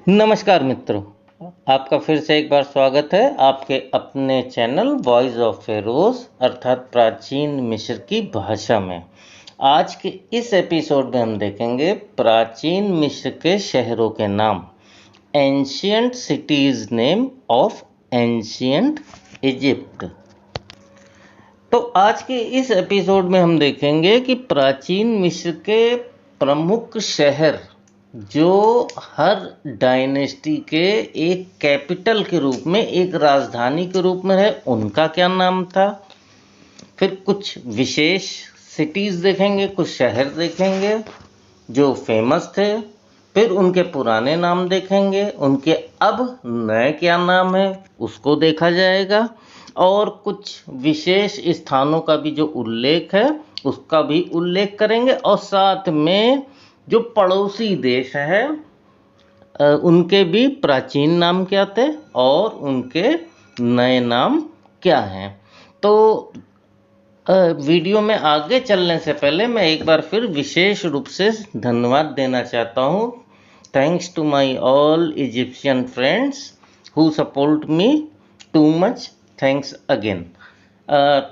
नमस्कार मित्रों, आपका फिर से एक बार स्वागत है आपके अपने चैनल वॉइस ऑफ फेरोज अर्थात प्राचीन मिस्र की भाषा में। आज के इस एपिसोड में हम देखेंगे प्राचीन मिस्र के शहरों के नाम, ancient cities name of ancient Egypt. तो आज के इस एपिसोड में हम देखेंगे कि प्राचीन मिस्र के प्रमुख शहर जो हर डायनेस्टी के एक कैपिटल के रूप में, एक राजधानी के रूप में है, उनका क्या नाम था। फिर कुछ विशेष सिटीज़ देखेंगे, कुछ शहर देखेंगे जो फेमस थे। फिर उनके पुराने नाम देखेंगे, उनके अब नए क्या नाम है उसको देखा जाएगा। और कुछ विशेष स्थानों का भी जो उल्लेख है उसका भी उल्लेख करेंगे। और साथ में जो पड़ोसी देश है उनके भी प्राचीन नाम क्या थे और उनके नए नाम क्या हैं। तो वीडियो में आगे चलने से पहले मैं एक बार फिर विशेष रूप से धन्यवाद देना चाहता हूँ। Thanks to my all Egyptian friends who support me too much, thanks again.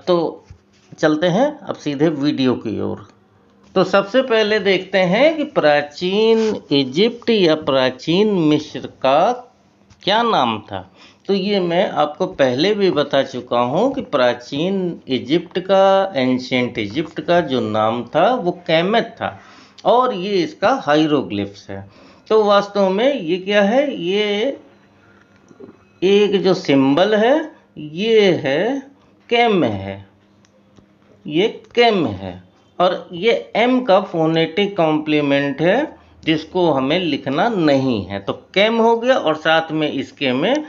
तो चलते हैं अब सीधे वीडियो की ओर। तो सबसे पहले देखते हैं कि प्राचीन इजिप्ट या प्राचीन मिस्र का क्या नाम था। तो ये मैं आपको पहले भी बता चुका हूँ कि प्राचीन इजिप्ट का, एंशियंट इजिप्ट का जो नाम था वो कैमेत था और ये इसका हाइरोग्लिफ्स है। तो वास्तव में ये क्या है, ये एक जो सिंबल है ये है कैम है, ये कैम है और ये एम का फोनेटिक कॉम्प्लीमेंट है जिसको हमें लिखना नहीं है। तो कैम हो गया और साथ में इसके में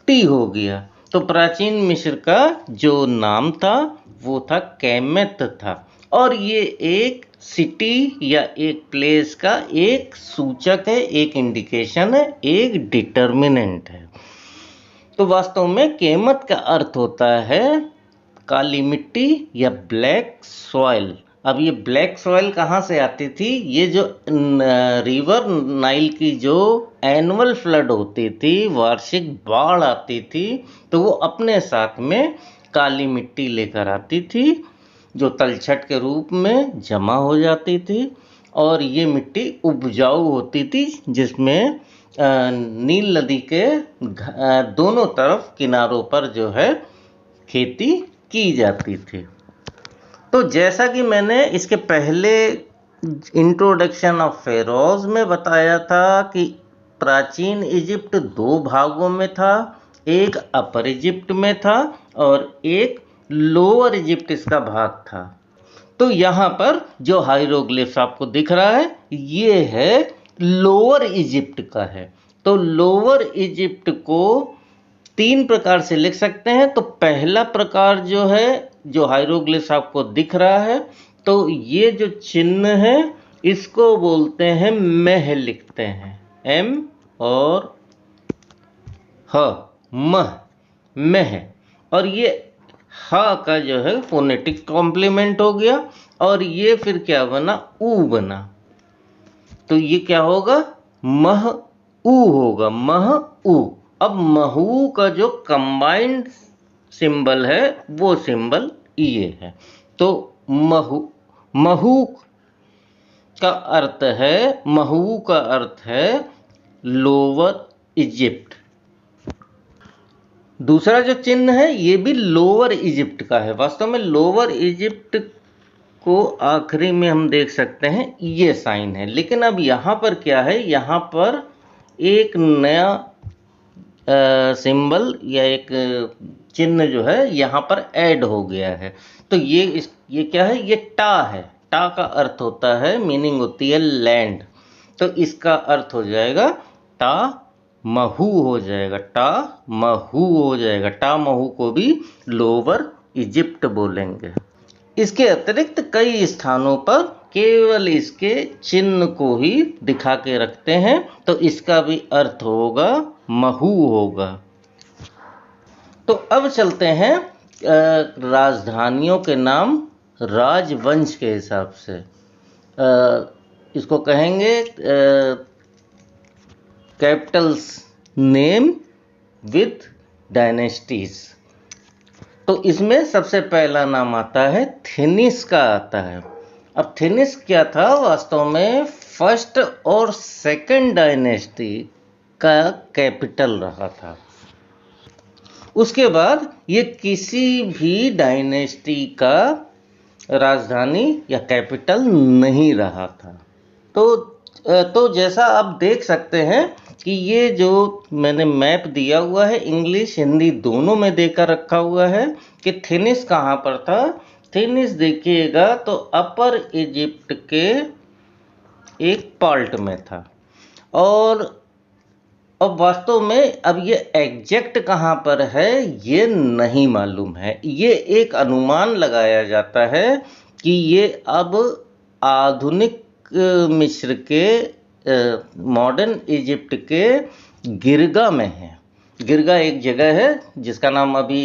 टी हो गया। तो प्राचीन मिस्र का जो नाम था वो था कैमेत था और ये एक सिटी या एक प्लेस का एक सूचक है, एक इंडिकेशन है, एक डिटर्मिनेंट है। तो वास्तव में कैमत का अर्थ होता है काली मिट्टी या ब्लैक सॉइल। अब ये ब्लैक सॉइल कहाँ से आती थी? ये जो रिवर नाइल की जो एनुअल फ्लड होती थी, वार्षिक बाढ़ आती थी, तो वो अपने साथ में काली मिट्टी लेकर आती थी जो तलछट के रूप में जमा हो जाती थी और ये मिट्टी उपजाऊ होती थी जिसमें नील नदी के दोनों तरफ किनारों पर जो है खेती की जाती थी। तो जैसा कि मैंने इसके पहले इंट्रोडक्शन ऑफ फेरोज में बताया था कि प्राचीन इजिप्ट दो भागों में था, एक अपर इजिप्ट में था और एक लोअर इजिप्ट इसका भाग था। तो यहाँ पर जो हाइरोग्लिफ्स आपको दिख रहा है ये है लोअर इजिप्ट का है। तो लोअर इजिप्ट को तीन प्रकार से लिख सकते हैं। तो पहला प्रकार जो है, जो हाइरोग्लिफ्स आपको दिख रहा है, तो ये जो चिन्ह है इसको बोलते हैं मह, लिखते हैं एम और ह, मह, मह। और ये ह का जो है फोनेटिक कॉम्प्लीमेंट हो गया और ये फिर क्या बना, ऊ बना। तो ये क्या होगा, मह ऊ होगा, मह ऊ। अब महू का जो कंबाइंड सिंबल है वो सिंबल ये है। तो महू, महू का अर्थ है, महू का अर्थ है लोअर इजिप्ट। दूसरा जो चिन्ह है ये भी लोअर इजिप्ट का है। वास्तव में लोअर इजिप्ट को आखिरी में हम देख सकते हैं ये साइन है, लेकिन अब यहाँ पर क्या है, यहाँ पर एक नया सिंबल या एक चिन्ह जो है यहाँ पर ऐड हो गया है। तो ये क्या है, ये टा है। टा का अर्थ होता है, मीनिंग होती है लैंड। तो इसका अर्थ हो जाएगा टा महू हो जाएगा, टा महू हो जाएगा। टा महू को भी लोअर इजिप्ट बोलेंगे। इसके अतिरिक्त कई स्थानों पर केवल इसके चिन्ह को ही दिखा के रखते हैं, तो इसका भी अर्थ होगा महू होगा। तो अब चलते हैं राजधानियों के नाम राजवंश के हिसाब से। इसको कहेंगे कैपिटल्स नेम विथ डायनेस्टीज। तो इसमें सबसे पहला नाम आता है थिनिस का आता है। अब थिनिस क्या था, वास्तव में फर्स्ट और सेकंड डायनेस्टी का कैपिटल रहा था। उसके बाद ये किसी भी डायनेस्टी का राजधानी या कैपिटल नहीं रहा था। तो जैसा आप देख सकते हैं कि ये जो मैंने मैप दिया हुआ है, इंग्लिश हिंदी दोनों में देकर रखा हुआ है कि थिनिस कहाँ पर था। थिनिस देखिएगा तो अपर इजिप्ट के एक पार्ट में था, और अब वास्तव में अब ये एग्जैक्ट कहाँ पर है ये नहीं मालूम है। ये एक अनुमान लगाया जाता है कि ये अब आधुनिक मिस्र के मॉडर्न इजिप्ट के गिरगा में है। गिरगा एक जगह है जिसका नाम अभी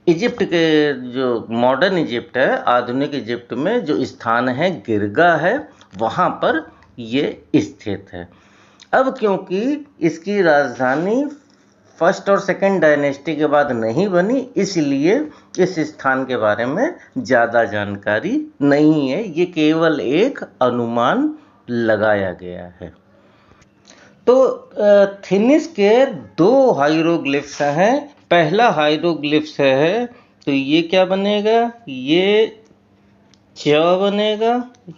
इजिप्ट के जो मॉडर्न इजिप्ट है, आधुनिक इजिप्ट में जो स्थान है गिरगा है, वहाँ पर ये स्थित है। अब क्योंकि इसकी राजधानी फर्स्ट और सेकंड डायनेस्टी के बाद नहीं बनी, इसलिए इस स्थान के बारे में ज़्यादा जानकारी नहीं है। ये केवल एक अनुमान लगाया गया है। तो थिनिस के दो हाइरोग्लिफ्स हैं। पहला हाइरोग्लिफ्स है तो ये क्या बनेगा, ये च बनेगा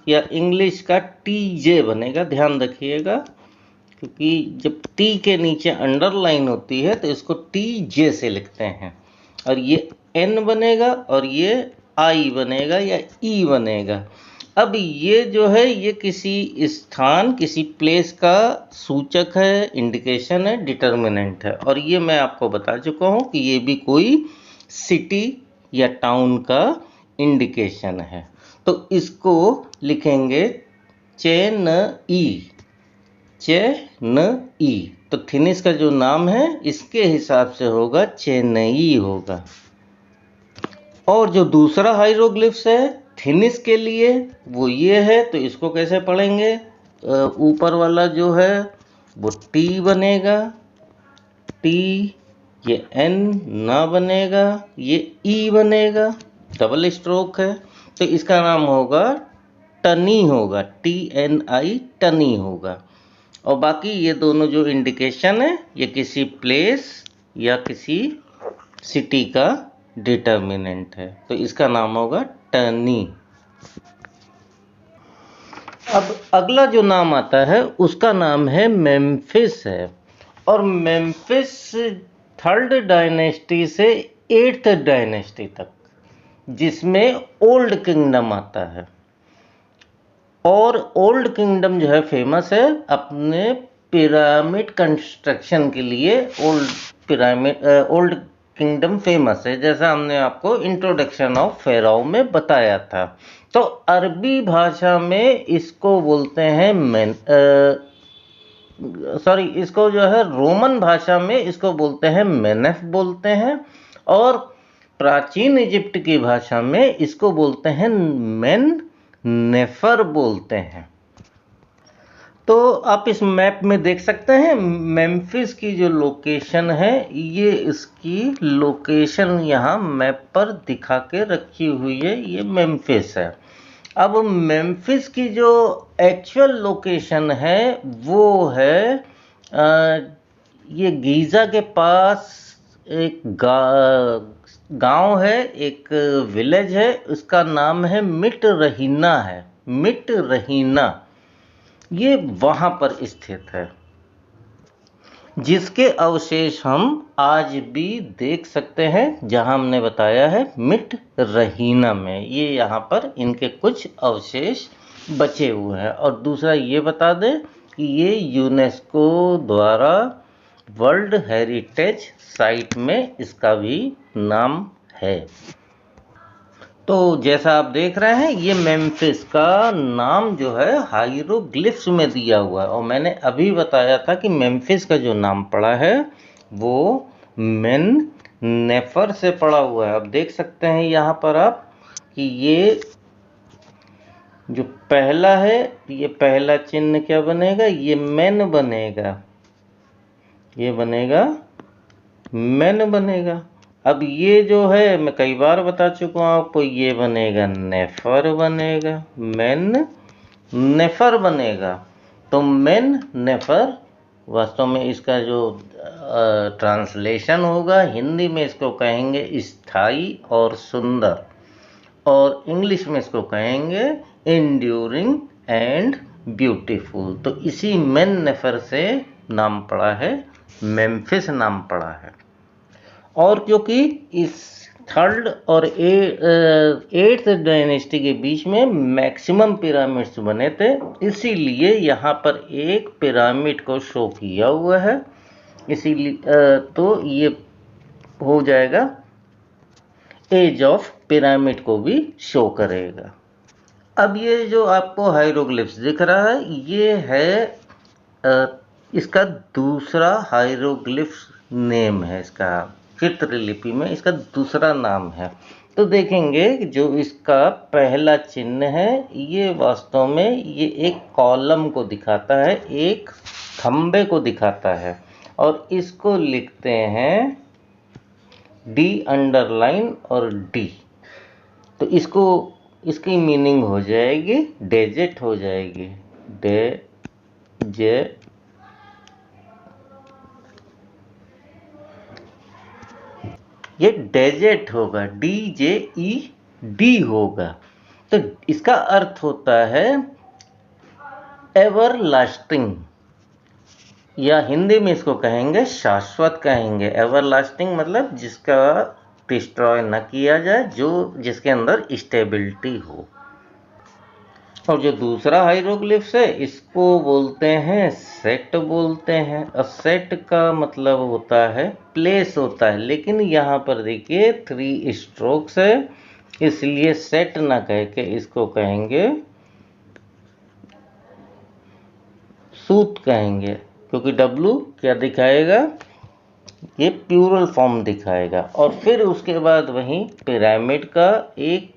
या इंग्लिश का TJ बनेगा। ध्यान रखिएगा, क्योंकि जब T के नीचे अंडरलाइन होती है तो इसको TJ से लिखते हैं। और ये N बनेगा और ये I बनेगा या E बनेगा। अब ये जो है ये किसी स्थान, किसी प्लेस का सूचक है, इंडिकेशन है, डिटर्मिनेंट है। और ये मैं आपको बता चुका हूँ कि ये भी कोई सिटी या टाउन का इंडिकेशन है। तो इसको लिखेंगे चेनई, चेनई। तो थिनिस का जो नाम है इसके हिसाब से होगा चेन्नई होगा। और जो दूसरा हाइरोग्लिफ्स है थिनिस के लिए वो ये है, तो इसको कैसे पढ़ेंगे, ऊपर वाला जो है वो T बनेगा, T, ये N ना बनेगा, ये E बनेगा, डबल स्ट्रोक है, तो इसका नाम होगा टनी होगा, TNI, टनी होगा। और बाकी ये दोनों जो इंडिकेशन है ये किसी प्लेस या किसी सिटी का डिटर्मिनेंट है, तो इसका नाम होगा टनी। अब अगला जो नाम आता है उसका नाम है मेम्फिस है। और मेम्फिस थर्ड डायनेस्टी से 8th डायनेस्टी तक, जिसमें ओल्ड किंगडम आता है। और ओल्ड किंगडम जो है फेमस है अपने पिरामिड कंस्ट्रक्शन के लिए। ओल्ड किंगडम फेमस है, जैसा हमने आपको इंट्रोडक्शन ऑफ फेराओ में बताया था। तो अरबी भाषा में इसको बोलते हैं इसको जो है रोमन भाषा में इसको बोलते हैं मेनेफ बोलते हैं, और प्राचीन इजिप्ट की भाषा में इसको बोलते हैं नेफर बोलते हैं। तो आप इस मैप में देख सकते हैं मेम्फिस की जो लोकेशन है, ये इसकी लोकेशन यहाँ मैप पर दिखा के रखी हुई है, ये मेम्फिस है। अब मेम्फिस की जो एक्चुअल लोकेशन है वो है ये गीज़ा के पास एक गांव है, एक विलेज है, उसका नाम है मिटरहीना है, मिटरहीना। ये वहाँ पर स्थित है, जिसके अवशेष हम आज भी देख सकते हैं, जहाँ हमने बताया है मिटरहीना में। ये यहाँ पर इनके कुछ अवशेष बचे हुए हैं। और दूसरा ये बता दें कि ये यूनेस्को द्वारा वर्ल्ड हेरिटेज साइट में इसका भी नाम है। तो जैसा आप देख रहे हैं ये मेम्फिस का नाम जो है हाइरोग्लिफ्स में दिया हुआ है। और मैंने अभी बताया था कि मेम्फिस का जो नाम पड़ा है वो नेफर से पड़ा हुआ है। अब देख सकते हैं यहाँ पर आप कि ये जो पहला है, ये पहला चिन्ह क्या बनेगा, ये मेन बनेगा, ये बनेगा मेन बनेगा। अब ये जो है मैं कई बार बता चुका हूं आपको, ये बनेगा नेफर बनेगा, मेन नेफर बनेगा। तो मेन नेफर वास्तव में इसका जो ट्रांसलेशन होगा हिंदी में इसको कहेंगे स्थाई और सुंदर, और इंग्लिश में इसको कहेंगे एंड्यूरिंग एंड ब्यूटीफुल। तो इसी मेन नेफर से नाम पड़ा है, मेम्फिस नाम पड़ा है। और क्योंकि इस थर्ड और एट्थ डायनेस्टी के बीच में मैक्सिमम पिरामिड्स बने थे, इसीलिए यहाँ पर एक पिरामिड को शो किया हुआ है, इसीलिए तो ये हो जाएगा एज ऑफ पिरामिड को भी शो करेगा। अब ये जो आपको हायरोग्लिफ्स दिख रहा है, ये है इसका दूसरा हायरोग्लिफ्स नेम है, इसका चित्रलिपि में इसका दूसरा नाम है। तो देखेंगे कि जो इसका पहला चिन्ह है, ये वास्तव में ये एक कॉलम को दिखाता है, एक खंबे को दिखाता है, और इसको लिखते हैं डी अंडरलाइन और डी। तो इसको इसकी मीनिंग हो जाएगी डेजेट हो जाएगी, जे ये डेजेट होगा, DJED होगा। तो इसका अर्थ होता है एवर लास्टिंग, या हिंदी में इसको कहेंगे शाश्वत कहेंगे। एवर लास्टिंग मतलब जिसका डिस्ट्रॉय न किया जाए, जो जिसके अंदर स्टेबिलिटी हो। और जो दूसरा हायरोग्लिफ्स है, इसको बोलते हैं सेट बोलते हैं। और सेट का मतलब होता है प्लेस होता है, लेकिन यहाँ पर देखिए 3 स्ट्रोक्स है, इसलिए सेट ना कह के इसको कहेंगे सूत कहेंगे, क्योंकि W क्या दिखाएगा, ये प्लूरल फॉर्म दिखाएगा। और फिर उसके बाद वहीं पिरामिड का एक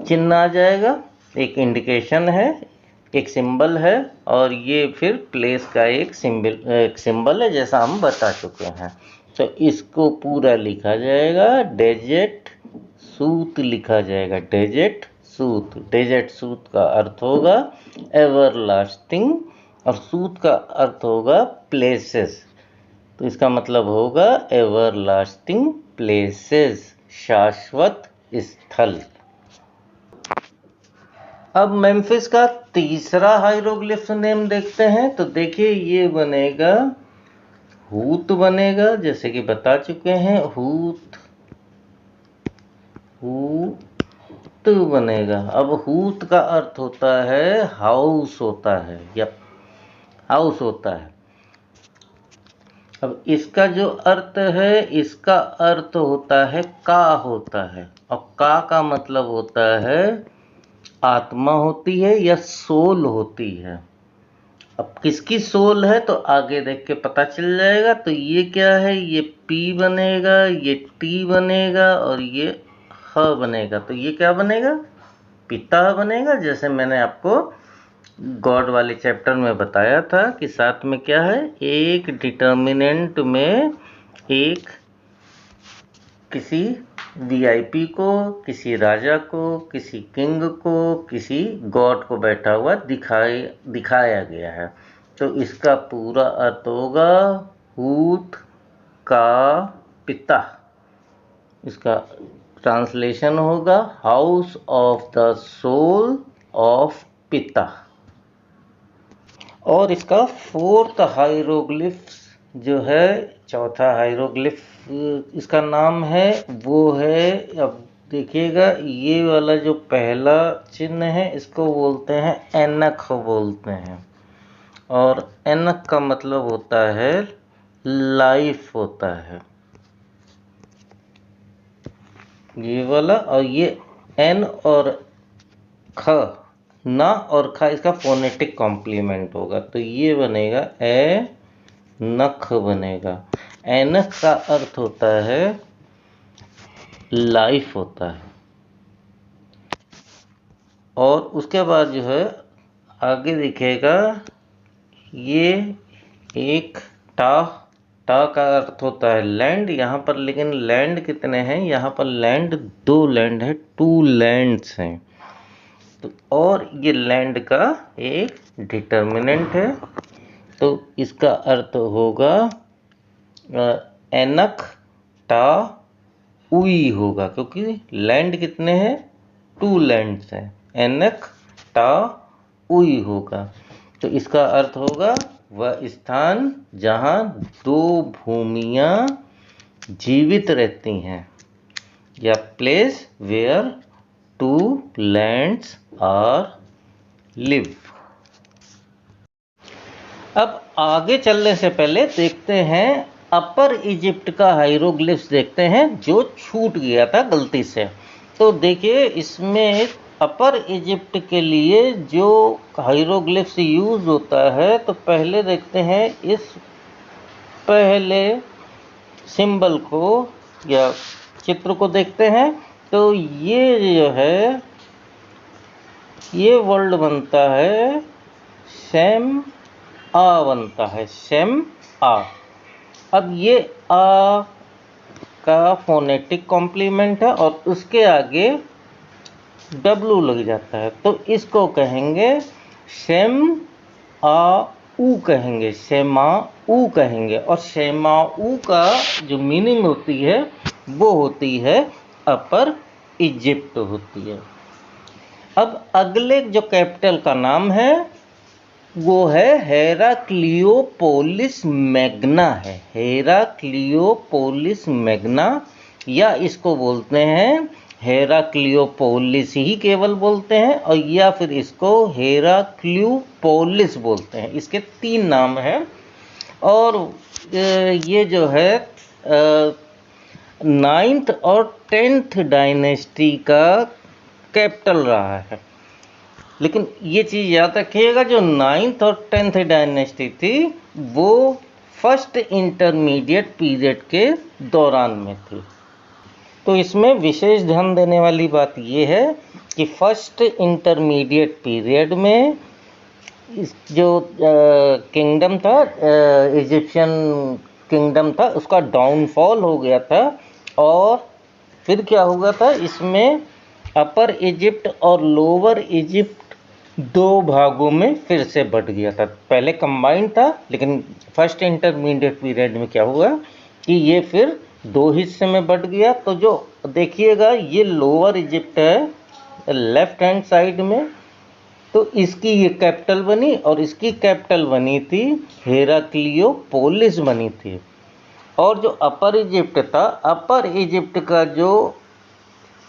चिन्ह आ जाएगा, एक इंडिकेशन है, एक सिंबल है, और ये फिर प्लेस का एक सिंबल है, जैसा हम बता चुके हैं। तो इसको पूरा लिखा जाएगा डेजेट सूत लिखा जाएगा, डेजेट सूत। डेजेट सूत का अर्थ होगा एवरलास्टिंग, और सूत का अर्थ होगा प्लेसेस। तो इसका मतलब होगा एवरलास्टिंग प्लेसेस, शाश्वत स्थल। अब मेम्फिस का तीसरा हायरोग्लिफ्स नेम देखते हैं। तो देखिए ये बनेगा हूत बनेगा, जैसे कि बता चुके हैं, हूत बनेगा। अब हूत का अर्थ होता है हाउस होता है, या हाउस होता है। अब इसका जो अर्थ है, इसका अर्थ होता है का होता है, और का मतलब होता है आत्मा होती है या सोल होती है। अब किसकी सोल है तो आगे देख के पता चल जाएगा। तो ये क्या है, ये P बनेगा, ये T बनेगा, और ये ह बनेगा। तो ये क्या बनेगा, पिता बनेगा। जैसे मैंने आपको गॉड वाले चैप्टर में बताया था कि साथ में क्या है, एक डिटर्मिनेंट में एक किसी VIP को, किसी राजा को, किसी किंग को, किसी गॉड को बैठा हुआ दिखाया गया है। तो इसका पूरा अर्थ होगा हूत का पिता। इसका ट्रांसलेशन होगा house of the soul of पिता। और इसका फोर्थ हायरोग्लिफ्स जो है, चौथा हायरोग्लिफ इसका नाम है, वो है, अब देखिएगा ये वाला जो पहला चिन्ह है, इसको बोलते हैं एनक बोलते हैं। और एनक का मतलब होता है लाइफ होता है, ये वाला। और ये एन और ख, ना और खा इसका फोनेटिक कॉम्प्लीमेंट होगा। तो ये बनेगा ए नख बनेगा। एनक का अर्थ होता है लाइफ होता है। और उसके बाद जो है आगे दिखेगा ये एक टा टा का अर्थ होता है लैंड यहाँ पर, लेकिन लैंड कितने हैं यहाँ पर? लैंड 2 लैंड है, 2 लैंड्स हैं। तो और ये लैंड का एक डिटर्मिनेंट है, तो इसका अर्थ होगा एनक टा उई होगा, क्योंकि लैंड कितने हैं? 2 लैंड्स हैं, एनक टा उई होगा। तो इसका अर्थ होगा वह स्थान जहाँ 2 भूमियाँ जीवित रहती हैं, या place where 2 lands are live. अब आगे चलने से पहले देखते हैं अपर इजिप्ट का हाइरोग्लिफ्स देखते हैं जो छूट गया था गलती से। तो देखिए इसमें अपर इजिप्ट के लिए जो हाइरोग्लिफ्स यूज होता है, तो पहले देखते हैं इस पहले सिंबल को या चित्र को देखते हैं। तो ये जो है ये वर्ड बनता है सेम आ बनता है, सेम आ। अब ये आ का फोनेटिक कॉम्प्लीमेंट है और उसके आगे डब्लू लग जाता है, तो इसको कहेंगे सेम आ ऊ कहेंगे, सेमा ऊ कहेंगे। और सेमा ऊ का जो मीनिंग होती है वो होती है अपर इजिप्ट होती है। अब अगले जो कैपिटल का नाम है वो है हेराक्लियोपोलिस मैग्ना है, हेराक्लियोपोलिस मैग्ना, या इसको बोलते हैं हेराक्लियोपोलिस ही केवल बोलते हैं, और या फिर इसको हेराक्लियोपोलिस बोलते हैं। इसके 3 नाम हैं। और ये जो है 9th और 10th डायनेस्टी का कैपिटल रहा है। लेकिन ये चीज़ याद रखिएगा, जो 9th और 10th डायनेस्टी थी वो फर्स्ट इंटरमीडिएट पीरियड के दौरान में थी। तो इसमें विशेष ध्यान देने वाली बात ये है कि फर्स्ट इंटरमीडिएट पीरियड में इस जो किंगडम था, इजिप्शियन किंगडम था, उसका डाउनफॉल हो गया था। और फिर क्या हुआ था, इसमें अपर इजिप्ट और लोअर इजिप्ट 2 भागों में फिर से बट गया था। पहले कंबाइंड था, लेकिन फर्स्ट इंटरमीडिएट पीरियड में क्या हुआ कि ये फिर 2 हिस्से में बट गया। तो जो देखिएगा ये लोअर इजिप्ट है लेफ्ट हैंड साइड में, तो इसकी ये कैपिटल बनी और इसकी कैपिटल बनी थी हेराक्लियोपोलिस बनी थी। और जो अपर इजिप्ट था, अपर इजिप्ट का जो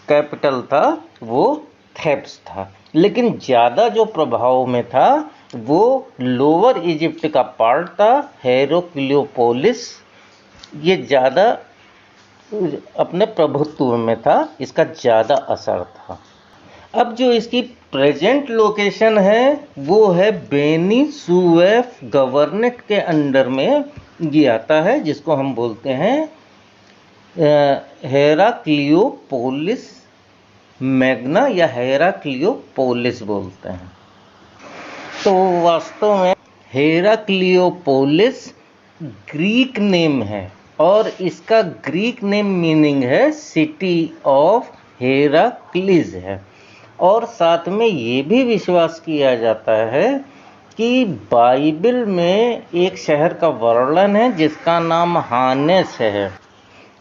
कैपिटल था वो थेब्स था, लेकिन ज़्यादा जो प्रभाव में था वो लोअर इजिप्ट का पार्ट था हेराक्लियोपोलिस, ये ज़्यादा अपने प्रभुत्व में था, इसका ज़्यादा असर था। अब जो इसकी प्रेजेंट लोकेशन है वो है बेनी सुएफ गवर्नेट के अंडर में ये आता है, जिसको हम बोलते हैं हेराक्लियोपोलिस मैग्ना या हेराक्लियोपोलिस बोलते हैं। तो वास्तव में हेराक्लियोपोलिस ग्रीक नेम है और इसका ग्रीक नेम मीनिंग है सिटी ऑफ हेराक्लिस है। और साथ में ये भी विश्वास किया जाता है कि बाइबल में एक शहर का वर्णन है जिसका नाम हानेस है।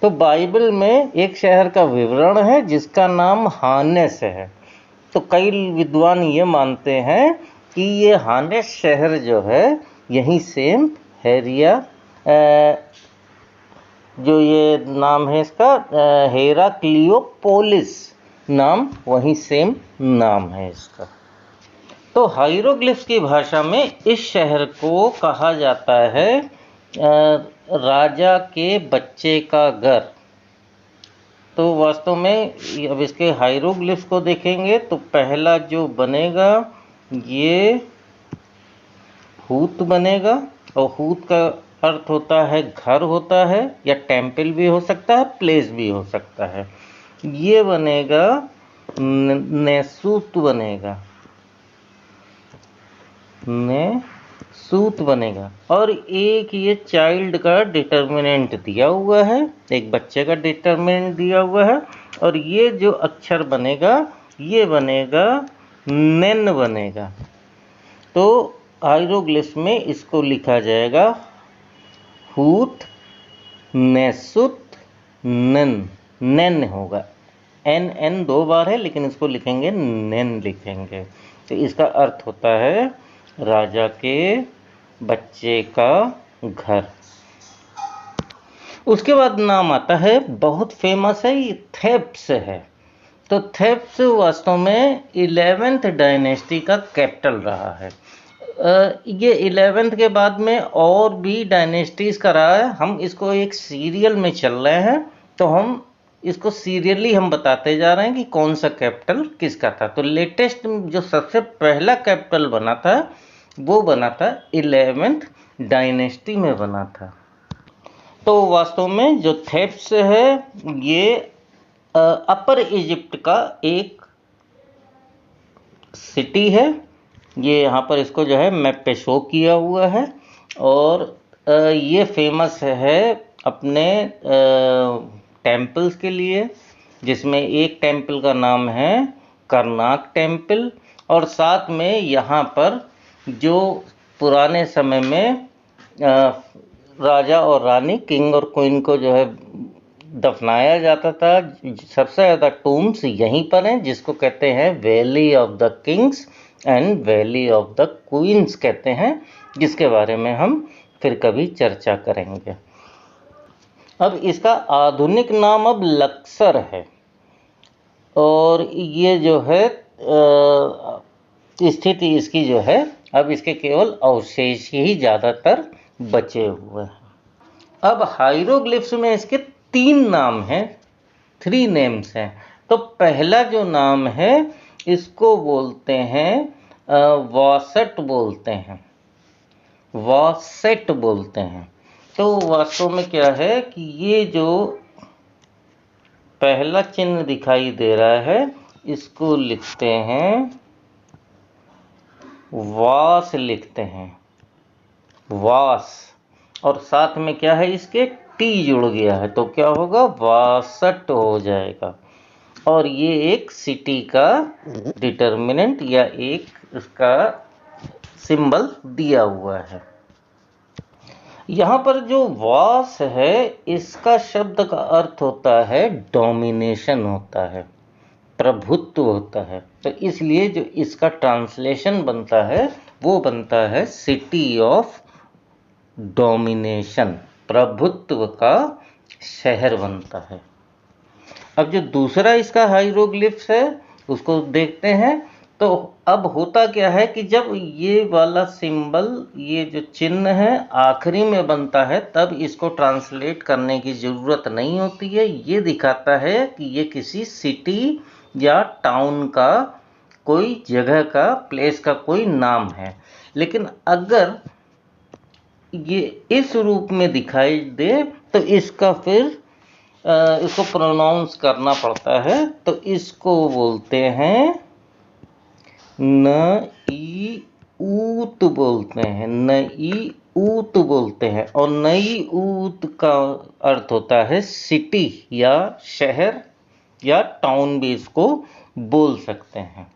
तो बाइबल में एक शहर का विवरण है जिसका नाम हानेस है। तो कई विद्वान ये मानते हैं कि ये हानेस शहर जो है यहीं सेम हेरिया जो ये नाम है इसका हेराक्लियोपोलिस नाम, वहीं सेम नाम है इसका। तो हाइरोग्लिफ्स की भाषा में इस शहर को कहा जाता है राजा के बच्चे का घर। तो वास्तव में अब इसके हाइरोग्लिफ्स को देखेंगे तो पहला जो बनेगा ये हूत बनेगा, और हूत का अर्थ होता है घर होता है, या टेम्पल भी हो सकता है, प्लेस भी हो सकता है। ये बनेगा नेसूत बनेगा, ने सूत बनेगा। और एक ये चाइल्ड का डिटर्मिनेंट दिया हुआ है, एक बच्चे का डिटर्मिनेंट दिया हुआ है, और ये जो अक्षर बनेगा ये बनेगा नेन बनेगा। तो हाइरोग्लिफ्स में इसको लिखा जाएगा हूत नेसुत नन, नेन होगा। एन एन 2 बार है लेकिन इसको लिखेंगे नेन लिखेंगे। तो इसका अर्थ होता है राजा के बच्चे का घर। उसके बाद नाम आता है, बहुत फेमस है, ये थेप्स है। तो थेप्स वास्तव में 11th डायनेस्टी का कैपिटल रहा है। ये 11th के बाद में और भी डायनेस्टीज का रहा है। हम इसको एक सीरियल में चल रहे हैं, तो हम इसको सीरियली हम बताते जा रहे हैं कि कौन सा कैपिटल किसका था। तो लेटेस्ट जो सबसे पहला कैपिटल बना था वो बना था 11th डायनेस्टी में बना था। तो वास्तव में जो थेप्स है ये अपर इजिप्ट का एक सिटी है। ये यहाँ पर इसको जो है मैप पे शो किया हुआ है। और ये फेमस है अपने टेम्पल्स के लिए, जिसमें एक टेम्पल का नाम है करनाक टेम्पल। और साथ में यहाँ पर जो पुराने समय में राजा और रानी, किंग और क्वीन को जो है दफनाया जाता था, सबसे ज़्यादा टूम्स यहीं पर हैं, जिसको कहते हैं valley of the kings and valley of the queens कहते हैं, जिसके बारे में हम फिर कभी चर्चा करेंगे। अब इसका आधुनिक नाम अब लक्सर है। और ये जो है स्थिति इसकी जो है अब इसके केवल अवशेष ही ज़्यादातर बचे हुए हैं। अब हाइरोग्लिफ्स में इसके 3 नाम हैं, 3 नेम्स हैं। तो पहला जो नाम है इसको बोलते हैं वासेट बोलते हैं, वासेट बोलते हैं। तो वास्तव में क्या है कि ये जो पहला चिन्ह दिखाई दे रहा है इसको लिखते हैं वास, लिखते हैं वास। और साथ में क्या है इसके टी जुड़ गया है, तो क्या होगा वासट हो जाएगा। और ये एक सिटी का डिटर्मिनेंट या एक इसका सिंबल दिया हुआ है। यहाँ पर जो वास है इसका शब्द का अर्थ होता है डोमिनेशन होता है, प्रभुत्व होता है। तो इसलिए जो इसका ट्रांसलेशन बनता है वो बनता है सिटी ऑफ डोमिनेशन, प्रभुत्व का शहर बनता है। अब जो दूसरा इसका हाइरोग्लिफ्स है उसको देखते हैं। तो अब होता क्या है कि जब ये वाला सिंबल, ये जो चिन्ह है आखिरी में बनता है, तब इसको ट्रांसलेट करने की ज़रूरत नहीं होती है। ये दिखाता है कि ये किसी सिटी या टाउन का, कोई जगह का, प्लेस का कोई नाम है। लेकिन अगर ये इस रूप में दिखाई दे तो इसका फिर इसको प्रोनाउंस करना पड़ता है। तो इसको बोलते हैं न ई ऊत बोलते हैं, न ई ऊत बोलते हैं। और नई ऊत का अर्थ होता है सिटी या शहर या टाउन भी इसको बोल सकते हैं।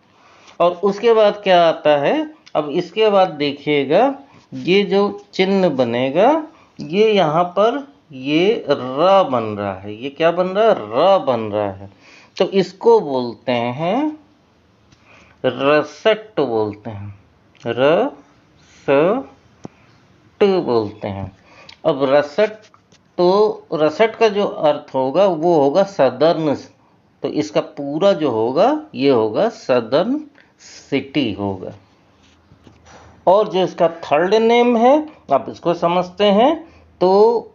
और उसके बाद क्या आता है, अब इसके बाद देखिएगा ये जो चिन्ह बनेगा ये यहाँ पर ये र बन रहा है। ये क्या बन रहा है, र बन रहा है। तो इसको बोलते हैं रसट बोलते हैं, रसट बोलते हैं। अब रसट, तो रसट का जो अर्थ होगा वो होगा सदर्न। तो इसका पूरा जो होगा ये होगा सदर्न सिटी होगा। और जो इसका थर्ड नेम है आप इसको समझते हैं। तो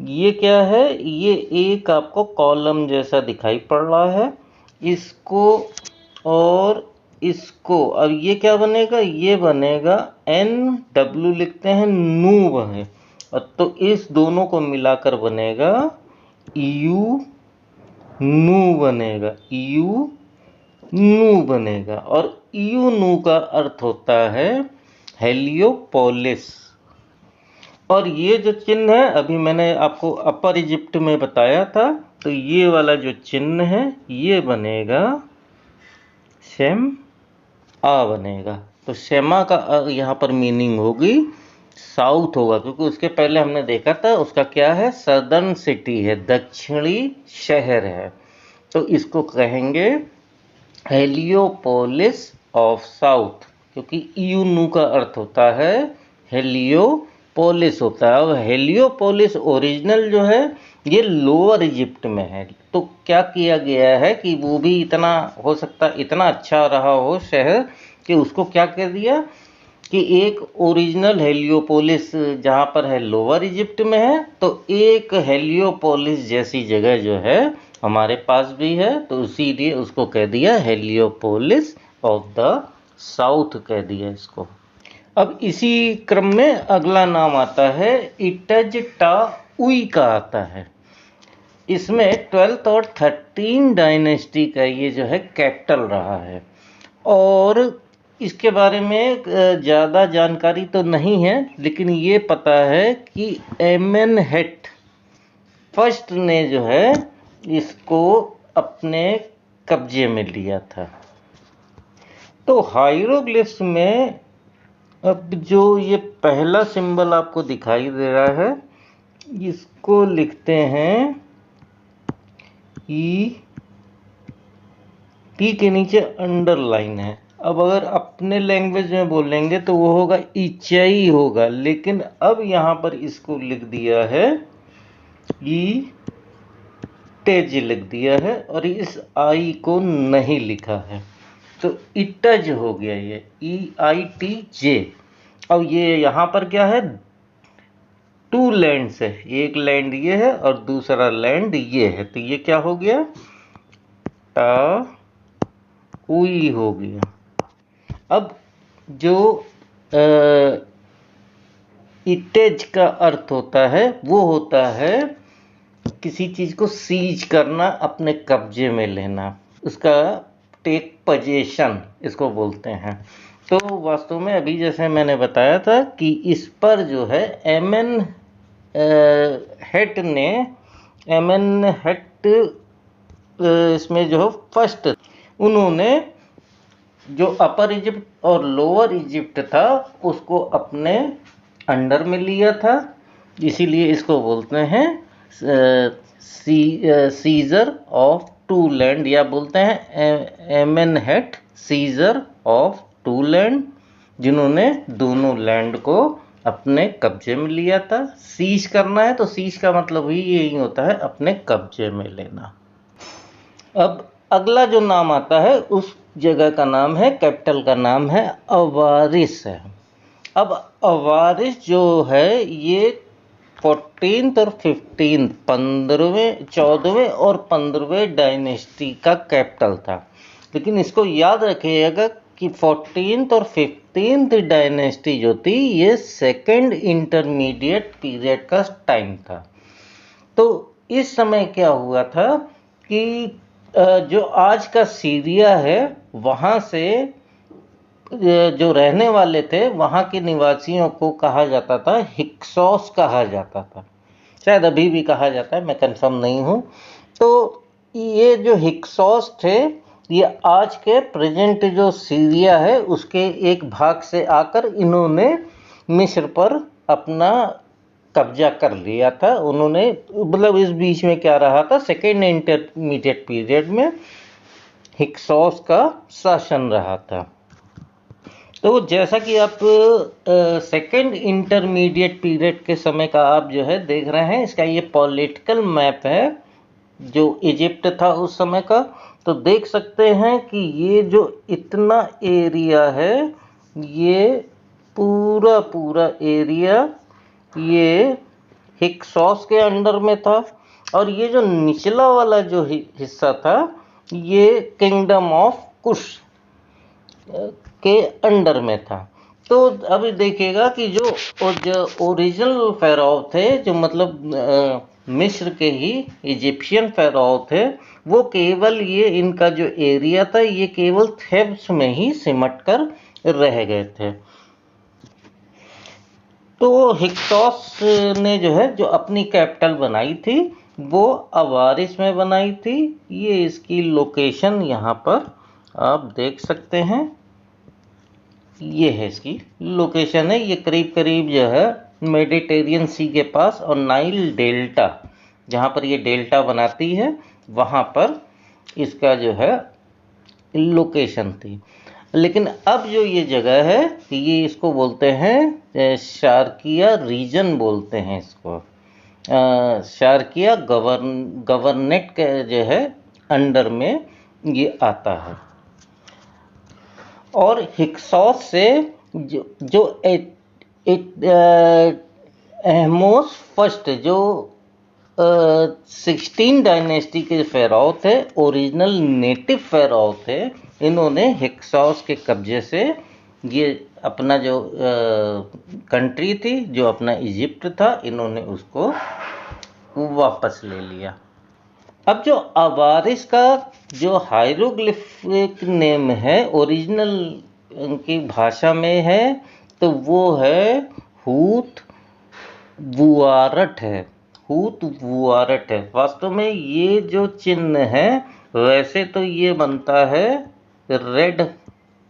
ये क्या है, ये एक आपको कॉलम जैसा दिखाई पड़ रहा है, इसको और इसको। अब ये क्या बनेगा, ये बनेगा NW लिखते हैं, नू बने। तो इस दोनों को मिलाकर बनेगा यू नू बनेगा, यू नू बनेगा। और यू नू का अर्थ होता है हेलियोपोलिस। और ये जो चिन्ह है अभी मैंने आपको अपर इजिप्ट में बताया था, तो ये वाला जो चिन्ह है ये बनेगा शेम आ बनेगा। तो शेमा का यहाँ पर मीनिंग होगी साउथ होगा, क्योंकि उसके पहले हमने देखा था उसका क्या है, सदर्न सिटी है, दक्षिणी शहर है। तो इसको कहेंगे हेलियोपोलिस ऑफ साउथ, क्योंकि यूनू का अर्थ होता है हेलियोपोलिस होता है। और हेलियोपोलिस ओरिजिनल जो है ये लोअर इजिप्ट में है। तो क्या किया गया है कि वो भी इतना हो सकता इतना अच्छा रहा हो शहर कि उसको क्या कर दिया कि एक ओरिजिनल हेलियोपोलिस जहाँ पर है लोअर इजिप्ट में है, तो एक हेलियोपोलिस जैसी जगह जो है हमारे पास भी है, तो इसीलिए उसको कह दिया हेलियोपोलिस ऑफ द साउथ कह दिया इसको। अब इसी क्रम में अगला नाम आता है इटजटाउई का आता है। इसमें 12th और 13 डायनेस्टी का ये जो है कैपिटल रहा है। और इसके बारे में ज़्यादा जानकारी तो नहीं है, लेकिन ये पता है कि एमेनहेट फर्स्ट ने जो है इसको अपने कब्जे में लिया था। तो हायरोग्लिफ्स में अब जो ये पहला सिंबल आपको दिखाई दे रहा है इसको लिखते हैं ई, टी के नीचे अंडरलाइन है। अब अगर अपने लैंग्वेज में बोलेंगे तो वो होगा इचाई होगा, लेकिन अब यहाँ पर इसको लिख दिया है ई तेज लिख दिया है और इस आई को नहीं लिखा है, तो इटज हो गया ये EITJ। अब ये यहाँ पर क्या है, टू लैंड्स है, एक लैंड ये है और दूसरा लैंड ये है, तो ये क्या हो गया टा उई हो गया। अब जो इटेज का अर्थ होता है वो होता है किसी चीज को सीज करना, अपने कब्जे में लेना, उसका टेक पोजेशन इसको बोलते हैं। तो वास्तव में अभी जैसे मैंने बताया था कि इस पर जो है एमेनहेट इसमें जो फर्स्ट उन्होंने जो अपर इजिप्ट और लोअर इजिप्ट था उसको अपने अंडर में लिया था, इसीलिए इसको बोलते हैं सीजर ऑफ टू लैंड, या बोलते हैं एमेनहेट सीजर ऑफ टू लैंड, जिन्होंने दोनों लैंड को अपने कब्जे में लिया था। सीज करना है तो सीज का मतलब ही यही होता है अपने कब्जे में लेना। अब अगला जो नाम आता है उस जगह का नाम है, कैपिटल का नाम है अवारिस है। अब अवारिस जो है ये 14th और 15th 14वें और 15वें डायनेस्टी का कैपिटल था। लेकिन इसको याद रखिएगा कि 14th और 15th डायनेस्टी जो थी ये सेकेंड इंटरमीडिएट पीरियड का टाइम था। तो इस समय क्या हुआ था कि जो आज का सीरिया है वहाँ से जो रहने वाले थे वहाँ के निवासियों को कहा जाता था हिक्सोस कहा जाता था, शायद अभी भी कहा जाता है, मैं कंफर्म नहीं हूँ। तो ये जो हिक्सोस थे ये आज के प्रेजेंट जो सीरिया है उसके एक भाग से आकर इन्होंने मिस्र पर अपना कब्जा कर लिया था। उन्होंने मतलब इस बीच में क्या रहा था, सेकेंड इंटरमीडिएट पीरियड में हिक्सोस का शासन रहा था। तो जैसा कि आप सेकेंड इंटरमीडिएट पीरियड के समय का आप जो है देख रहे हैं, इसका ये पॉलिटिकल मैप है जो इजिप्ट था उस समय का। तो देख सकते हैं कि ये जो इतना एरिया है ये पूरा एरिया ये हिक्सोस के अंडर में था, और ये जो निचला वाला जो हिस्सा था ये किंगडम ऑफ कुश के अंडर में था। तो अभी देखिएगा कि जो ओरिजिनल फेराव थे, जो मतलब मिस्र के ही इजिप्शियन फेराव थे, वो केवल ये इनका जो एरिया था ये केवल थेब्स में ही सिमट कर रह गए थे। तो हिक्सोस ने जो है जो अपनी कैपिटल बनाई थी वो अवारिस में बनाई थी। ये इसकी लोकेशन यहाँ पर आप देख सकते हैं, ये है इसकी लोकेशन है। ये करीब करीब जो है मेडिटेरियन सी के पास और नाइल डेल्टा, जहाँ पर ये डेल्टा बनाती है वहाँ पर इसका जो है लोकेशन थी। लेकिन अब जो ये जगह है ये इसको बोलते हैं शार्किया रीजन बोलते हैं इसको। शार्किया गवर्नेट के जो है अंडर में ये आता है। और हिक्सोस से जो एहमोस फर्स्ट जो 16 डायनेस्टी के फेराव थे, ओरिजिनल नेटिव फेराव थे, इन्होंने हिक्सोस के कब्जे से ये अपना जो कंट्री थी, जो अपना इजिप्ट था, इन्होंने उसको वापस ले लिया। अब जो अवारिस का जो हायरोग्लिफिक नेम है ओरिजिनल उनकी भाषा में है, तो वो है हूत वुआरट है। हूत वुआरट है। वास्तव में ये जो चिन्ह है वैसे तो ये बनता है रेड,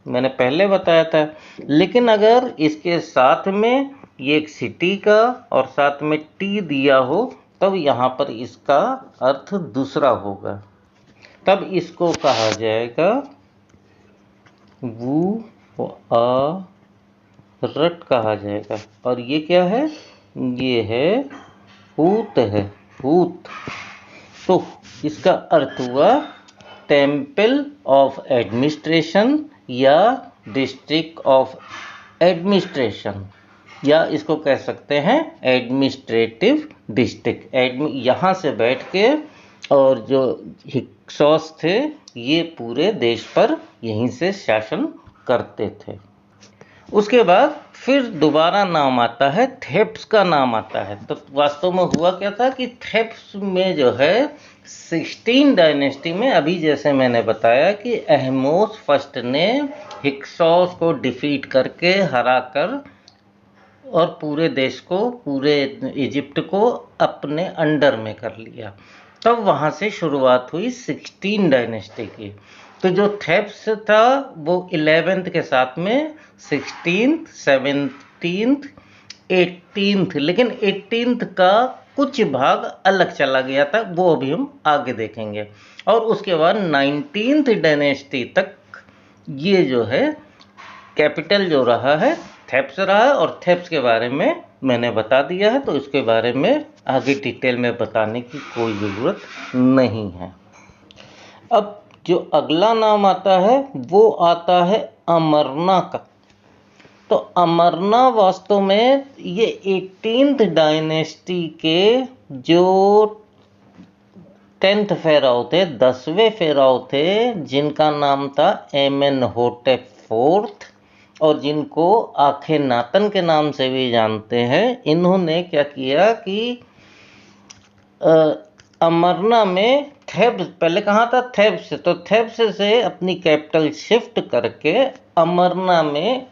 मैंने पहले बताया था, लेकिन अगर इसके साथ में ये एक सिटी का और साथ में टी दिया हो तब यहाँ पर इसका अर्थ दूसरा होगा। तब इसको कहा जाएगा वुआरट कहा जाएगा। और ये क्या है? ये है हूत है, हूत। तो इसका अर्थ हुआ टेम्पल ऑफ एडमिनिस्ट्रेशन या डिस्ट्रिक्ट ऑफ एडमिनिस्ट्रेशन, या इसको कह सकते हैं एडमिनिस्ट्रेटिव डिस्ट्रिक्ट। यहाँ से बैठ के और जो हिक्सोस थे ये पूरे देश पर यहीं से शासन करते थे। उसके बाद फिर दोबारा नाम आता है, थेप्स का नाम आता है। तो वास्तव में हुआ क्या था कि थेप्स में जो है 16 डायनेस्टी में, अभी जैसे मैंने बताया कि एहमोस फर्स्ट ने हिक्सोस को डिफीट करके हरा कर और पूरे देश को, पूरे इजिप्ट को अपने अंडर में कर लिया। तब वहाँ से शुरुआत हुई 16 डायनेस्टी की। तो जो थेप्स था वो 11th के साथ में 16th, 17th, 18th, लेकिन 18th का कुछ भाग अलग चला गया था, वो अभी हम आगे देखेंगे। और उसके बाद 19th डायनेस्टी तक ये जो है कैपिटल जो रहा है थेप्स रहा है, और थेप्स के बारे में मैंने बता दिया है, तो इसके बारे में आगे डिटेल में बताने की कोई ज़रूरत नहीं है। अब जो अगला नाम आता है वो आता है अमरना का। तो अमरना वास्तव में ये 18th डायनेस्टी के जो 10th फेराव थे, 10वें फेराव थे, जिनका नाम था एमेनहोटेप IV, और जिनको आखेनातन के नाम से भी जानते हैं। इन्होंने क्या किया कि अमरना में थेब्स, पहले कहाँ था? थेब्स। तो थेब्स से अपनी कैपिटल शिफ्ट करके अमरना में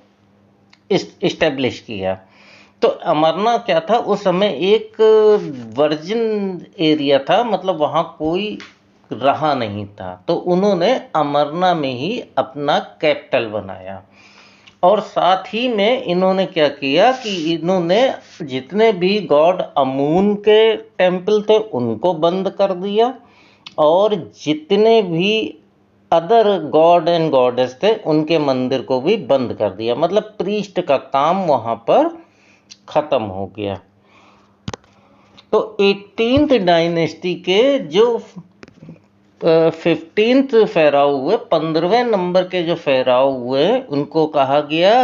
इस्टेब्लिश किया। तो अमरना क्या था? उस समय एक वर्जिन एरिया था, मतलब वहाँ कोई रहा नहीं था। तो उन्होंने अमरना में ही अपना कैपिटल बनाया। और साथ ही में इन्होंने क्या किया कि इन्होंने जितने भी गॉड अमून के टेम्पल थे उनको बंद कर दिया, और जितने भी अदर गॉड एंड गॉडेस थे उनके मंदिर को भी बंद कर दिया। मतलब प्रीस्ट का काम वहाँ पर ख़त्म हो गया। तो 18th डायनेस्टी के जो 15th फेराव हुए, 15वें नंबर के जो फेराव हुए, उनको कहा गया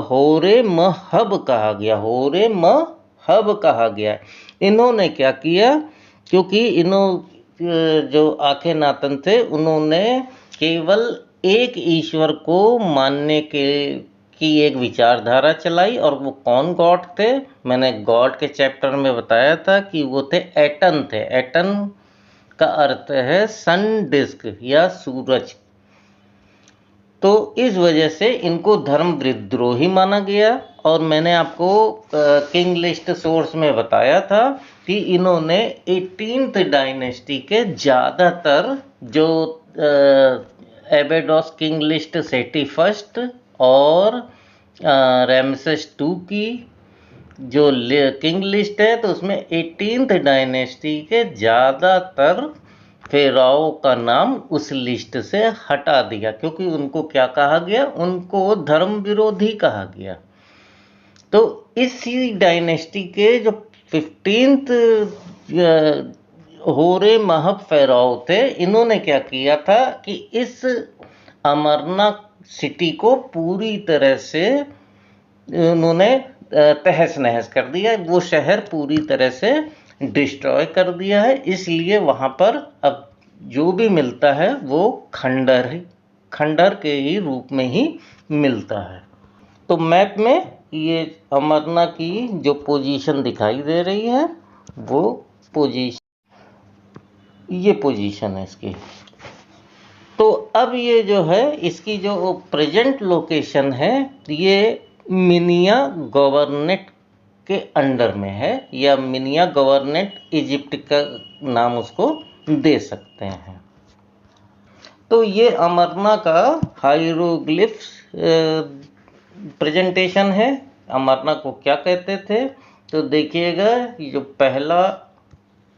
होरे महब कहा गया, होरे महब कहा गया। इन्होंने क्या किया? क्योंकि जो आखेनातन थे उन्होंने केवल एक ईश्वर को मानने की एक विचारधारा चलाई। और वो कौन गॉड थे? मैंने गॉड के चैप्टर में बताया था कि वो थे एटन थे। एटन का अर्थ है सन डिस्क या सूरज। तो इस वजह से इनको धर्म विद्रोही माना गया। और मैंने आपको किंग लिस्ट सोर्स में बताया था कि इन्होंने 18th डायनेस्टी के ज़्यादातर जो एबेडोस किंग लिस्ट सेटी फर्स्ट और रैमसेस टू की जो किंग लिस्ट है, तो उसमें 18th डायनेस्टी के ज़्यादातर फेराओं का नाम उस लिस्ट से हटा दिया, क्योंकि उनको क्या कहा गया, उनको धर्म विरोधी कहा गया। तो इसी डायनेस्टी के जो 15th होरे महब फेराओ थे, इन्होंने क्या किया था कि इस अमरनाथ सिटी को पूरी तरह से उन्होंने तहस नहस कर दिया। वो शहर पूरी तरह से डिस्ट्रॉय कर दिया है, इसलिए वहाँ पर अब जो भी मिलता है वो खंडर के ही रूप में ही मिलता है। तो मैप में ये अमरनाथ की जो पोजीशन दिखाई दे रही है, वो ये पोजीशन है इसकी। तो अब ये जो है, इसकी जो प्रेजेंट लोकेशन है, ये मिनिया गवर्नेट के अंडर में है, या मिनिया गवर्नेट इजिप्ट का नाम उसको दे सकते हैं। तो ये अमरनाथ का हायरोग्लिफ्स प्रेजेंटेशन है। अमरनाथ को क्या कहते थे, तो देखिएगा, ये जो पहला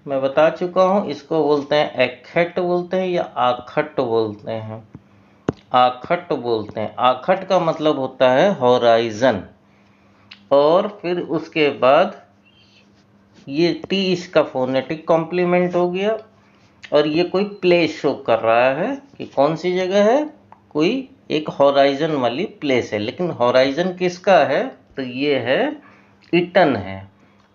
मैं बता चुका हूँ, इसको बोलते हैं एखट बोलते हैं या आखट बोलते हैं। आखट बोलते हैं। आखट का मतलब होता है हॉराइजन। और फिर उसके बाद ये टी इसका फोनेटिक कॉम्प्लीमेंट हो गया, और ये कोई प्लेस शो कर रहा है कि कौन सी जगह है, कोई एक हॉराइजन वाली प्लेस है। लेकिन हॉराइजन किसका है, तो ये है इटन है,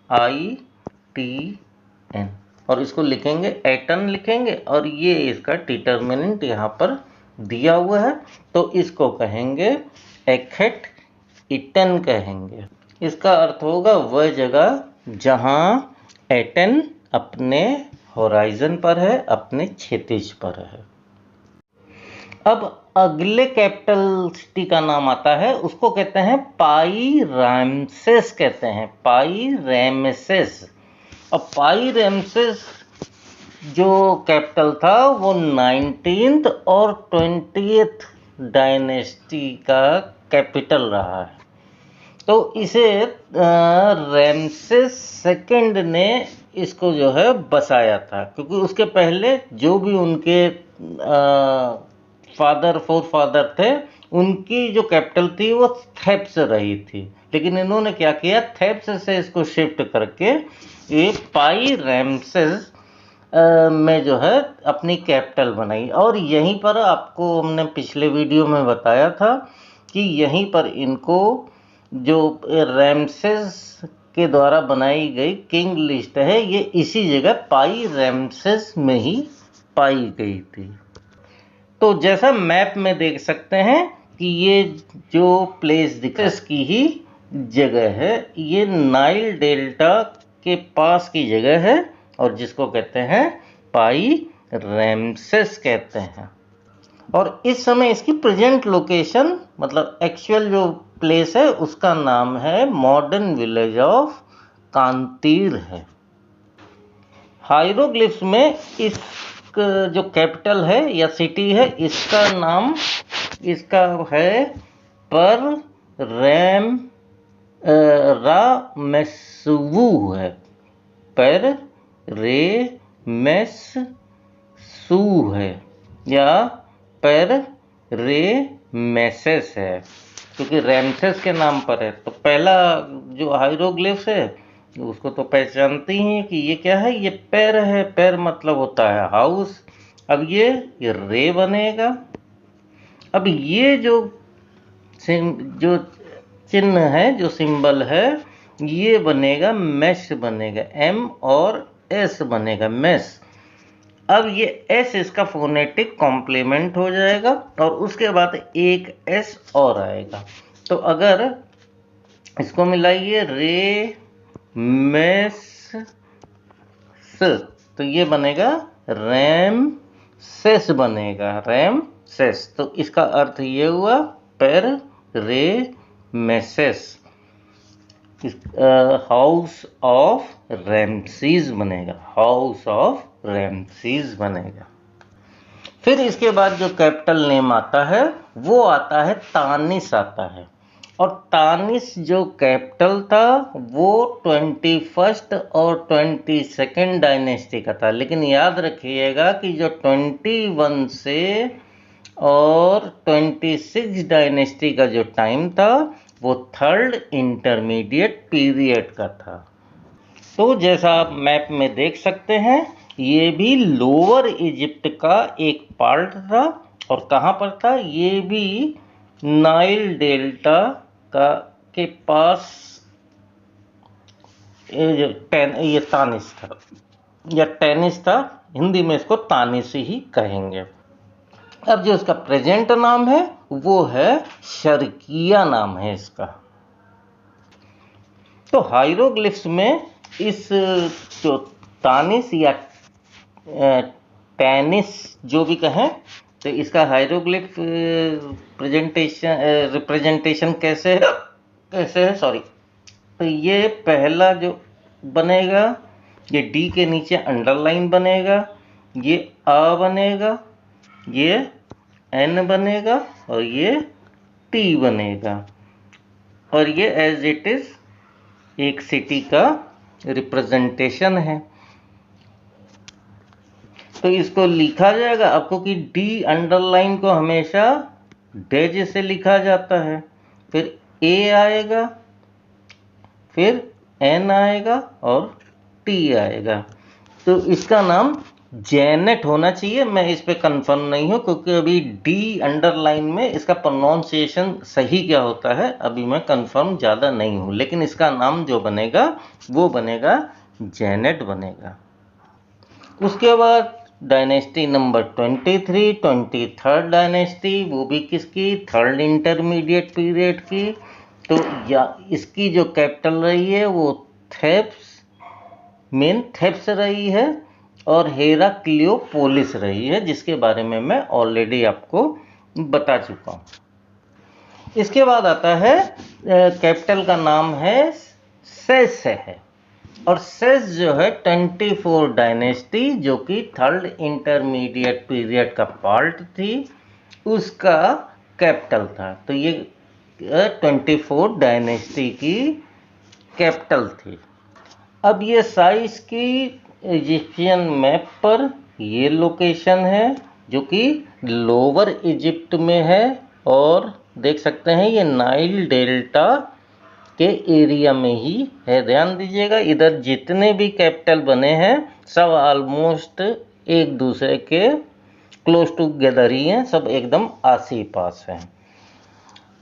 ITN, और इसको लिखेंगे एटन लिखेंगे, और ये इसका डिटर्मिनेंट यहाँ पर दिया हुआ है, तो इसको कहेंगे एखट इटन कहेंगे। इसका अर्थ होगा वह जगह जहाँ एटन अपने होराइजन पर है, अपने क्षितिज पर है। अब अगले कैपिटल सिटी का नाम आता है, उसको कहते हैं पाई रामसेस कहते हैं, पाई रामसेस। अब पाई रामसेस जो कैपिटल था वो 19th और 20th डायनेस्टी का कैपिटल रहा है। तो इसे रैमसेस सेकंड ने इसको जो है बसाया था, क्योंकि उसके पहले जो भी उनके फोर फादर थे, उनकी जो कैपिटल थी वो थेब्स रही थी। लेकिन इन्होंने क्या किया, थेब्स से इसको शिफ्ट करके ये पाई रैमसेस में जो है अपनी कैपिटल बनाई। और यहीं पर आपको हमने पिछले वीडियो में बताया था कि यहीं पर इनको जो रैमसेस के द्वारा बनाई गई किंग लिस्ट है, ये इसी जगह पाई रैमसेस में ही पाई गई थी। तो जैसा मैप में देख सकते हैं कि ये जो प्लेस की ही जगह है, ये नाइल डेल्टा के पास की जगह है, और जिसको कहते हैं पाई रैमसेस कहते हैं। और इस समय इसकी प्रेजेंट लोकेशन, मतलब एक्चुअल जो प्लेस है, उसका नाम है मॉडर्न विलेज ऑफ कांतीर है। हायरोग्लिफ्स में इस जो कैपिटल है या सिटी है, इसका नाम इसका है पर रामेसवू है, पर रेमेसू है, या पर रेमेसेस है, क्योंकि रैमसेस के नाम पर है। तो पहला जो हायरोग्लिफ्स है उसको तो पहचानती हैं कि ये क्या है, ये पैर है। पैर मतलब होता है हाउस। अब ये रे बनेगा। अब ये जो चिन्ह है, जो सिंबल है, ये बनेगा मेश बनेगा, M और S बनेगा, मेश। अब ये S इसका फोनेटिक कॉम्प्लीमेंट हो जाएगा, और उसके बाद एक S और आएगा। तो अगर इसको मिलाइए, रे मेस, तो ये बनेगा रैमसेस बनेगा, रैमसेस। सेस, तो इसका अर्थ ये हुआ पेररेमेसेस, हाउस ऑफ रैमसीज बनेगा, हाउस ऑफ रैमसीज बनेगा। फिर इसके बाद जो कैपिटल नेम आता है वो आता है तानिस आता है, और तानिस जो कैपिटल था वो 21st और 22nd डायनेस्टी का था। लेकिन याद रखिएगा कि जो 21 से और 26 डायनेस्टी का जो टाइम था वो थर्ड इंटरमीडिएट पीरियड का था। तो जैसा आप मैप में देख सकते हैं ये भी लोअर इजिप्ट का एक पार्ट था, और कहाँ पर था, ये भी नाइल डेल्टा का के पास ये तानिस था या टेनिस था, हिंदी में इसको तानिस ही कहेंगे। अब जो इसका प्रेजेंट नाम है वो है शर्किया नाम है इसका। तो हाइरोग्लिफ्स में इस जो तानिस या टेनिस जो भी कहें, तो इसका हाइरोग्लिफ रिप्रेजेंटेशन कैसे है सॉरी। तो ये पहला जो बनेगा ये डी के नीचे अंडरलाइन बनेगा, ये आ बनेगा, ये एन बनेगा और ये टी बनेगा, और ये एज इट इज एक सिटी का रिप्रेजेंटेशन है। तो इसको लिखा जाएगा आपको कि डी अंडरलाइन को हमेशा डैश से लिखा जाता है, फिर ए आएगा, फिर एन आएगा और टी आएगा। तो इसका नाम जेनेट होना चाहिए। मैं इस पे कंफर्म नहीं हूँ क्योंकि अभी डी अंडरलाइन में इसका प्रोनाउंसिएशन सही क्या होता है अभी मैं कंफर्म ज़्यादा नहीं हूँ, लेकिन इसका नाम जो बनेगा वो बनेगा जेनेट बनेगा। उसके बाद डायनेस्टी नंबर 23, 23rd डायनेस्टी, वो भी किसकी, थर्ड इंटरमीडिएट पीरियड की। तो या इसकी जो कैपिटल रही है वो थेब्स रही है और हेराक्लियोपोलिस रही है, जिसके बारे में मैं ऑलरेडी आपको बता चुका हूँ। इसके बाद आता है कैपिटल का नाम है सेस है, और सेस जो है 24 डायनेस्टी जो कि थर्ड इंटरमीडिएट पीरियड का पार्ट थी उसका कैपिटल था। तो ये 24 डायनेस्टी की कैपिटल थी। अब ये साइज की इजिप्शियन मैप पर ये लोकेशन है जो कि लोअर इजिप्ट में है, और देख सकते हैं ये नाइल डेल्टा के एरिया में ही है। ध्यान दीजिएगा इधर जितने भी कैपिटल बने हैं सब ऑलमोस्ट एक दूसरे के क्लोज टूगेदर ही हैं, सब एकदम आस ही पास हैं।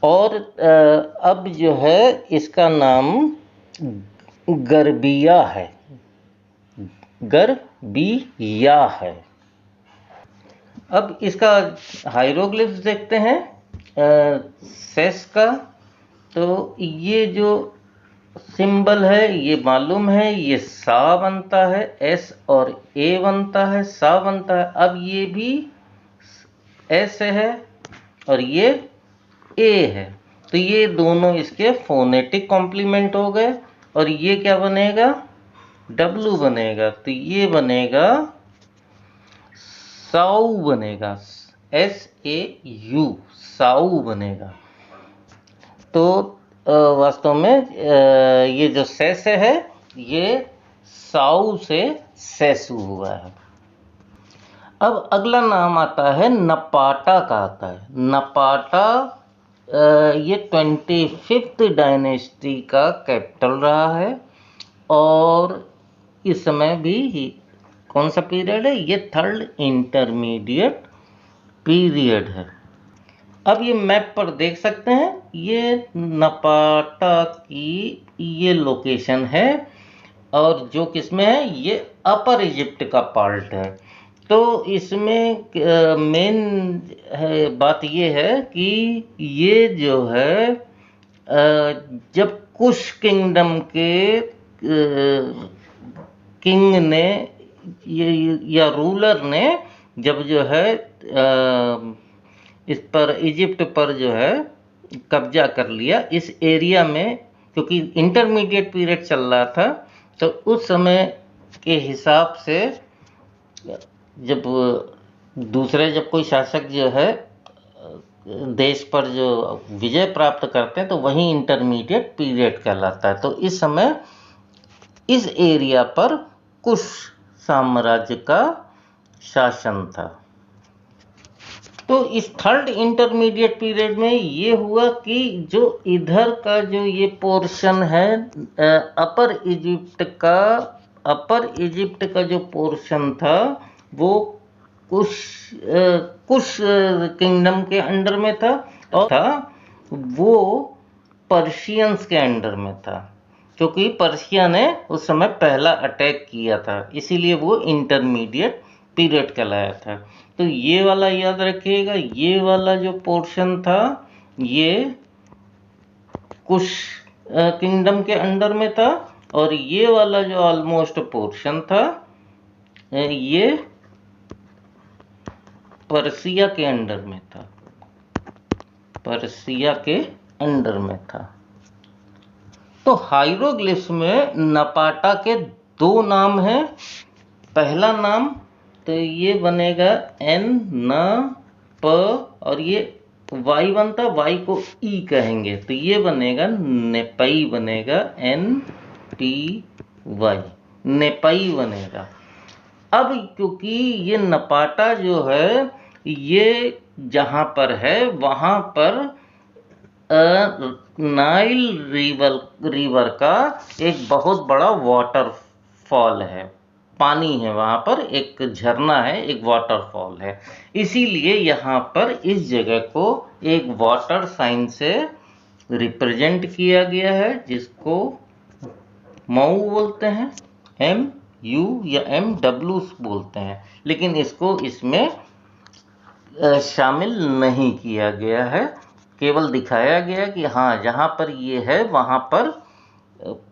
और अब जो है इसका नाम गर्बिया है, गर्बिया है। अब इसका हाइरोग्लिफ्स देखते हैं सेस का। तो ये जो सिंबल है ये मालूम है, ये सा बनता है, एस और ए बनता है, सा बनता है। अब ये भी एस है और ये ए है, तो ये दोनों इसके फोनेटिक कॉम्प्लीमेंट हो गए। और ये क्या बनेगा, डब्लू बनेगा, तो ये बनेगा साउ बनेगा, SAU साउ बनेगा। तो वास्तव में ये जो सेस है ये साउ से सेसु हुआ है। अब अगला नाम आता है नपाटा का आता है। नपाटा ये 25th डायनेस्टी का कैपिटल रहा है, और इस समय भी कौन सा पीरियड है, ये थर्ड इंटरमीडिएट पीरियड है। अब ये मैप पर देख सकते हैं ये नपाटा की ये लोकेशन है, और जो किसमें है ये अपर इजिप्ट का पार्ट है। तो इसमें मेन बात ये है कि ये जो है जब कुश किंगडम के किंग ने या रूलर ने जब जो है इस पर इजिप्ट पर जो है कब्जा कर लिया इस एरिया में, क्योंकि इंटरमीडिएट पीरियड चल रहा था। तो उस समय के हिसाब से जब जब कोई शासक जो है देश पर जो विजय प्राप्त करते हैं तो वही इंटरमीडिएट पीरियड कहलाता है। तो इस समय इस एरिया पर कुश साम्राज्य का शासन था। तो इस थर्ड इंटरमीडिएट पीरियड में ये हुआ कि जो इधर का जो ये पोर्शन है अपर इजिप्ट का जो पोर्शन था वो कुश किंगडम के अंडर में था, और वो पर्शियंस के अंडर में था, क्योंकि पर्शिया ने उस समय पहला अटैक किया था, इसीलिए वो इंटरमीडिएट पीरियड कहलाया था। तो ये वाला याद रखिएगा, ये वाला जो पोर्शन था ये कुश किंगडम के अंडर में था, और ये वाला जो ऑलमोस्ट पोर्शन था ये पर्सिया के अंडर में था, पर्सिया के अंडर में था। तो हाइरोग्लिफ्स में नपाटा के दो नाम हैं। पहला नाम तो ये बनेगा N न प, और ये Y बनता, Y को E कहेंगे, तो ये बनेगा नेपई, बनेगा NPY, नेपई बनेगा। अब क्योंकि ये नपाटा जो है ये जहाँ पर है वहाँ पर नाइल रिवर का एक बहुत बड़ा वाटरफॉल है, पानी है, वहाँ पर एक झरना है, एक वाटरफॉल है। इसीलिए यहाँ पर इस जगह को एक वाटर साइन से रिप्रेजेंट किया गया है, जिसको मऊ बोलते हैं, MU या MW बोलते हैं, लेकिन इसको इसमें शामिल नहीं किया गया है, केवल दिखाया गया कि हाँ जहाँ पर ये है वहाँ पर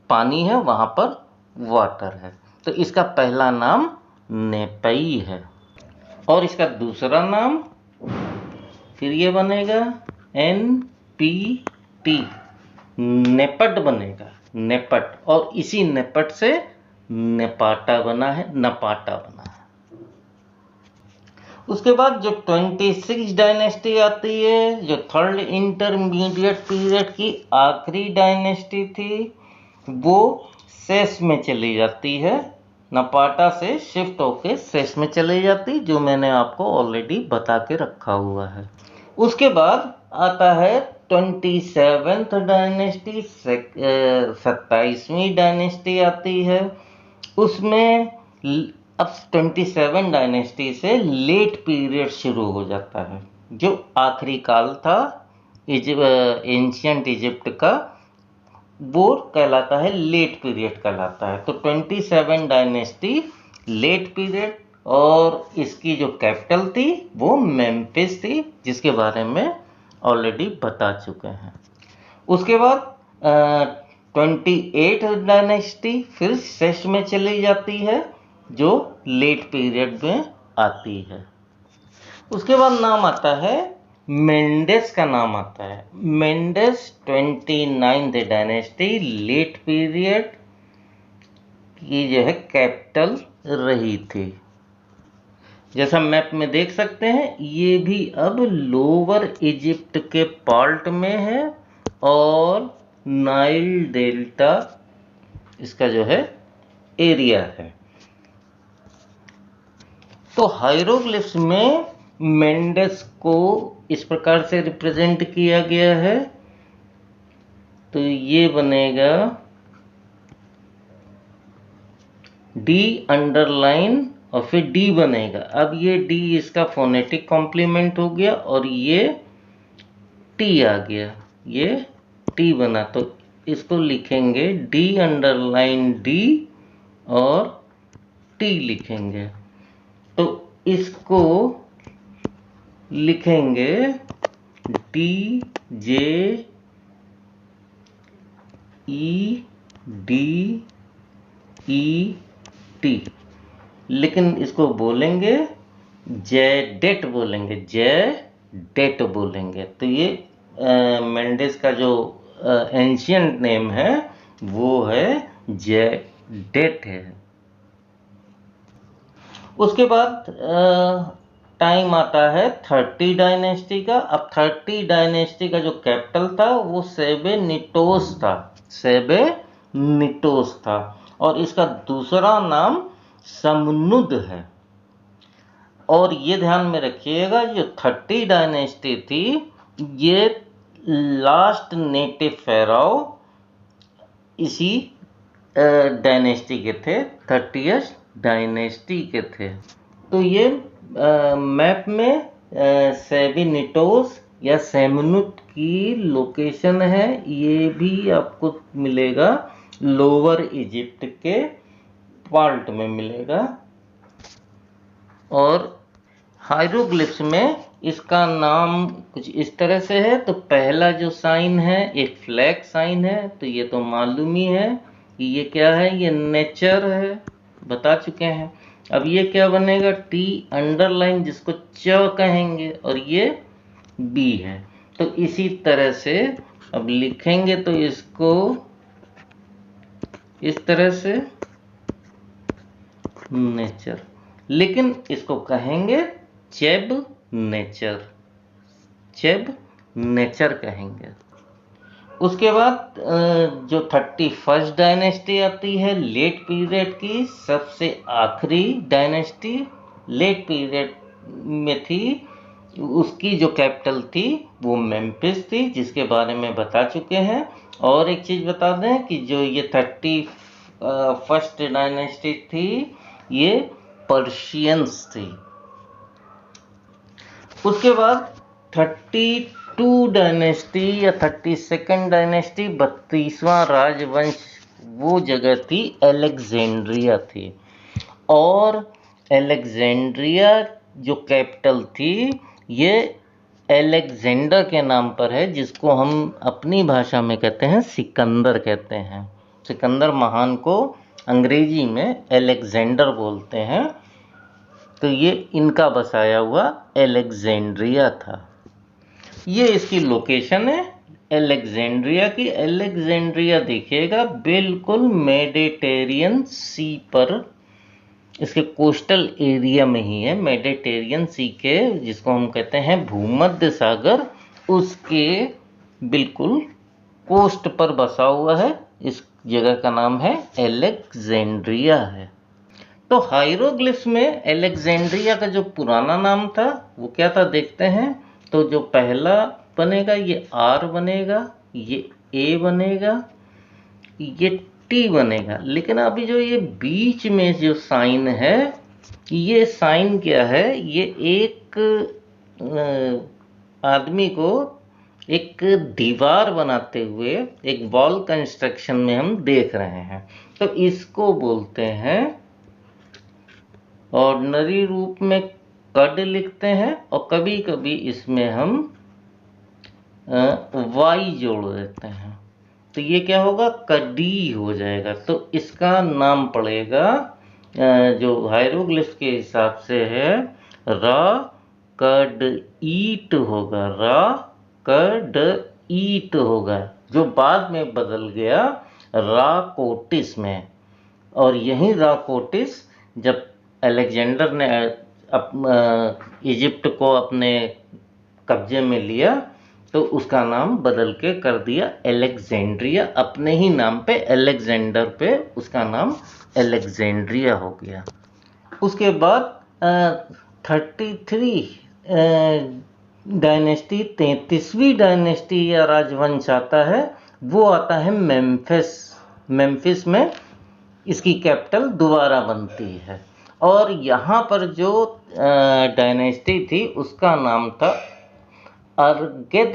पानी है, वहाँ पर वाटर है। तो इसका पहला नाम नेपई है, और इसका दूसरा नाम फिर ये बनेगा NPT, नेपट बनेगा, नेपट, और इसी नेपट से नेपाटा बना है, नपाटा बना है। उसके बाद जो 26 डायनेस्टी आती है, जो थर्ड इंटरमीडिएट पीरियड की आखिरी डायनेस्टी थी, वो सेस में चली जाती है, नपाटा से शिफ्ट होके सेस में चली जाती, जो मैंने आपको ऑलरेडी बता के रखा हुआ है। उसके बाद आता है 27th डायनेस्टी, 27वीं डायनेस्टी आती है। उसमें अब 27 डायनेस्टी से लेट पीरियड शुरू हो जाता है, जो आखिरी काल था एंशियंट इजिप्ट का, वो कहलाता है लेट पीरियड कहलाता है। तो 27 डायनेस्टी लेट पीरियड, और इसकी जो कैपिटल थी वो मेम्फिस थी, जिसके बारे में ऑलरेडी बता चुके हैं। उसके बाद 28 डायनेस्टी फिर सेश में चली जाती है, जो लेट पीरियड में आती है। उसके बाद नाम आता है मेंडेस का नाम आता है। Mendes 29th dynasty late period की जो है कैपिटल रही थी। जैसा मैप में देख सकते हैं, ये भी अब लोअर इजिप्ट के पार्ट में है, और नाइल डेल्टा इसका जो है एरिया है। तो हाइरोग्लिफ्स में मेंडेस को इस प्रकार से रिप्रेजेंट किया गया है, तो ये बनेगा D अंडरलाइन और फिर D बनेगा। अब ये D इसका फोनेटिक कॉम्प्लीमेंट हो गया, और ये T आ गया, ये T बना, तो इसको लिखेंगे D अंडरलाइन D और T लिखेंगे। तो इसको लिखेंगे TJED, लेकिन इसको बोलेंगे जयडेट, बोलेंगे जयडेट, डेट बोलेंगे। तो ये मेंडेस का जो एंशियंट नेम है वो है डेट है। उसके बाद टाइम आता है 30 डायनेस्टी का। अब 30 डायनेस्टी का जो कैपिटल था वो सेबेनिटोस था, सेबेनिटोस था। और इसका दूसरा नाम समनुद है। और ये ध्यान में रखिएगा, जो 30 डायनेस्टी थी ये लास्ट नेटिव फेराओ इसी डायनेस्टी के थे, 30th डायनेस्टी के थे। तो ये मैप में सेबेनिटोस या सेमनुट की लोकेशन है, ये भी आपको मिलेगा लोअर इजिप्ट के पार्ट में मिलेगा। और हायरोग्लिफ्स में इसका नाम कुछ इस तरह से है। तो पहला जो साइन है एक फ्लैग साइन है, तो ये तो मालूम ही है कि ये क्या है, ये नेचर है, बता चुके हैं। अब ये क्या बनेगा, टी अंडरलाइन जिसको च कहेंगे, और ये बी है। तो इसी तरह से अब लिखेंगे तो इसको इस तरह से नेचर, लेकिन इसको कहेंगे चेब नेचर, चेब नेचर कहेंगे। उसके बाद जो 31st डायनेस्टी आती है लेट पीरियड की, सबसे आखिरी डायनेस्टी लेट पीरियड में थी, उसकी जो कैपिटल थी वो मेम्फिस थी, जिसके बारे में बता चुके हैं। और एक चीज बता दें कि जो ये 31st डायनेस्टी थी ये पर्शियंस थी। उसके बाद 32 डायनेस्टी या 32nd डायनेस्टी, 32वां राजवंश, वो जगह थी अलेक्जेंड्रिया थी। और अलेक्जेंड्रिया जो कैपिटल थी ये अलेक्जेंडर के नाम पर है, जिसको हम अपनी भाषा में कहते हैं सिकंदर कहते हैं। सिकंदर महान को अंग्रेजी में अलेक्जेंडर बोलते हैं। तो ये इनका बसाया हुआ अलेक्जेंड्रिया था। ये इसकी लोकेशन है अलेक्जेंड्रिया की। अलेक्जेंड्रिया देखिएगा बिल्कुल मेडिटेरियन सी पर, इसके कोस्टल एरिया में ही है। मेडिटेरियन सी के, जिसको हम कहते हैं भूमध्य सागर, उसके बिल्कुल कोस्ट पर बसा हुआ है। इस जगह का नाम है अलेक्जेंड्रिया है। तो हायरोग्लिफ्स में अलेक्जेंड्रिया का जो पुराना नाम था वो क्या था देखते हैं। तो जो पहला बनेगा ये आर बनेगा, ये ए बनेगा, ये टी बनेगा। लेकिन अभी जो ये बीच में जो साइन है, ये साइन क्या है, ये एक आदमी को एक दीवार बनाते हुए एक वॉल कंस्ट्रक्शन में हम देख रहे हैं। तो इसको बोलते हैं, ऑर्डिनरी रूप में कड लिखते हैं, और कभी कभी इसमें हम वाई जोड़ देते हैं। तो ये क्या होगा, कडी हो जाएगा। तो इसका नाम पड़ेगा जो हायरोग्लिफ्स के हिसाब से है रा कड ईट होगा, रा कड ईट होगा, जो बाद में बदल गया राकोटिस में। और यही राकोटिस जब अलेक्जेंडर ने इजिप्ट को अपने कब्जे में लिया तो उसका नाम बदल के कर दिया अलेक्जेंड्रिया। अपने ही नाम पे अलेक्जेंडर पे उसका नाम अलेक्जेंड्रिया हो गया। उसके बाद 33 डायनेस्टी, 33वीं डायनेस्टी या राजवंश आता है, वो आता है मेम्फिस। मेम्फिस में इसकी कैपिटल दोबारा बनती है। और यहाँ पर जो डायनेस्टी थी उसका नाम था अर्गेद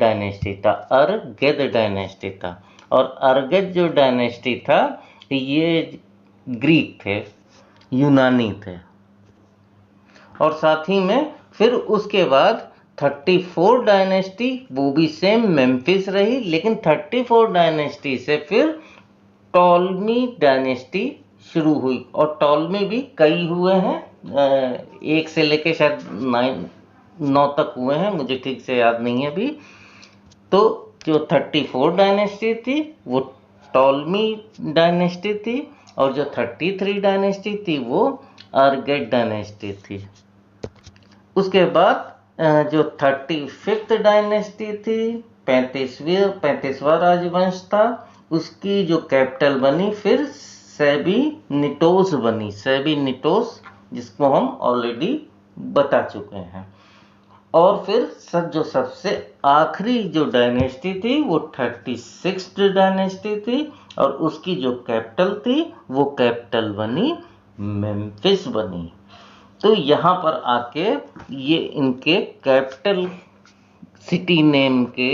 डायनेस्टी था, अर्गेद डायनेस्टी था। और अर्गेद जो डायनेस्टी था ये ग्रीक थे, यूनानी थे। और साथ ही में फिर उसके बाद 34 डायनेस्टी, वो भी सेम मेम्फिस रही, लेकिन 34 डायनेस्टी से फिर टॉलमी डायनेस्टी शुरू हुई। और टॉलमी भी कई हुए हैं, एक से लेके शायद 9 तक हुए हैं, मुझे ठीक से याद नहीं है अभी। तो जो 34 डायनेस्टी थी वो टॉलमी डायनेस्टी थी, और जो 33 डायनेस्टी थी वो अर्गेड डायनेस्टी थी। उसके बाद जो 35th डायनेस्टी थी, 35वां राजवंश था, उसकी जो कैपिटल बनी फिर सेबीनिटोस बनी, सेबीनिटोस, जिसको हम ऑलरेडी बता चुके हैं। और फिर जो सबसे आखिरी जो डायनेस्टी थी वो 36th डायनेस्टी थी, और उसकी जो कैपिटल थी वो कैपिटल बनी मेम्फिस बनी। तो यहाँ पर आके ये इनके कैपिटल सिटी नेम के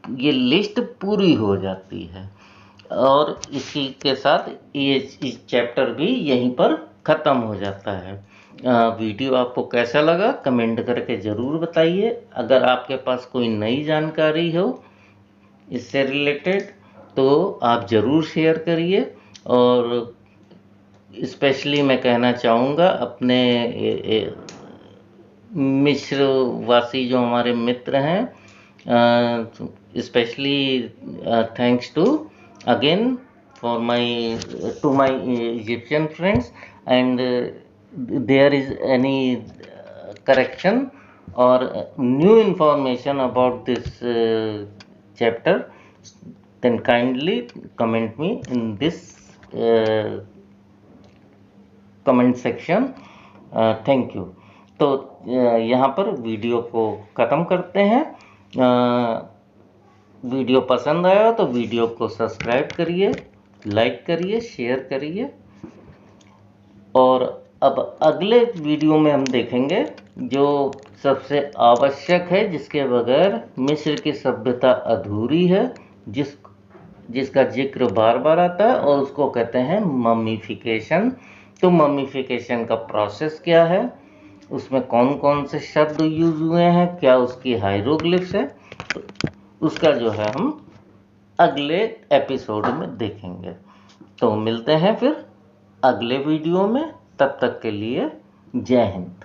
ये लिस्ट पूरी हो जाती है, और इसी के साथ ये इस चैप्टर भी यहीं पर ख़त्म हो जाता है। वीडियो आपको कैसा लगा कमेंट करके ज़रूर बताइए। अगर आपके पास कोई नई जानकारी हो इससे रिलेटेड तो आप ज़रूर शेयर करिए। और स्पेशली मैं कहना चाहूँगा अपने मिश्र वासी जो हमारे मित्र हैं, specially thanks to again for to my Egyptian friends, and there is any correction or new information about this chapter, then kindly comment me in this comment section. Thank you. तो यहाँ पर वीडियो को ख़त्म करते हैं। Video पसंद आया तो वीडियो को सब्सक्राइब करिए, लाइक करिए, शेयर करिए। और अब अगले वीडियो में हम देखेंगे जो सबसे आवश्यक है, जिसके बगैर मिस्र की सभ्यता अधूरी है, जिसका जिक्र बार बार आता है, और उसको कहते हैं ममीफिकेशन। तो ममीफिकेशन का प्रोसेस क्या है, उसमें कौन कौन से शब्द यूज हुए हैं, क्या उसकी हायरोग्लिफ्स है, तो उसका जो है हम अगले एपिसोड में देखेंगे। तो मिलते हैं फिर अगले वीडियो में, तब तक के लिए जय हिंद।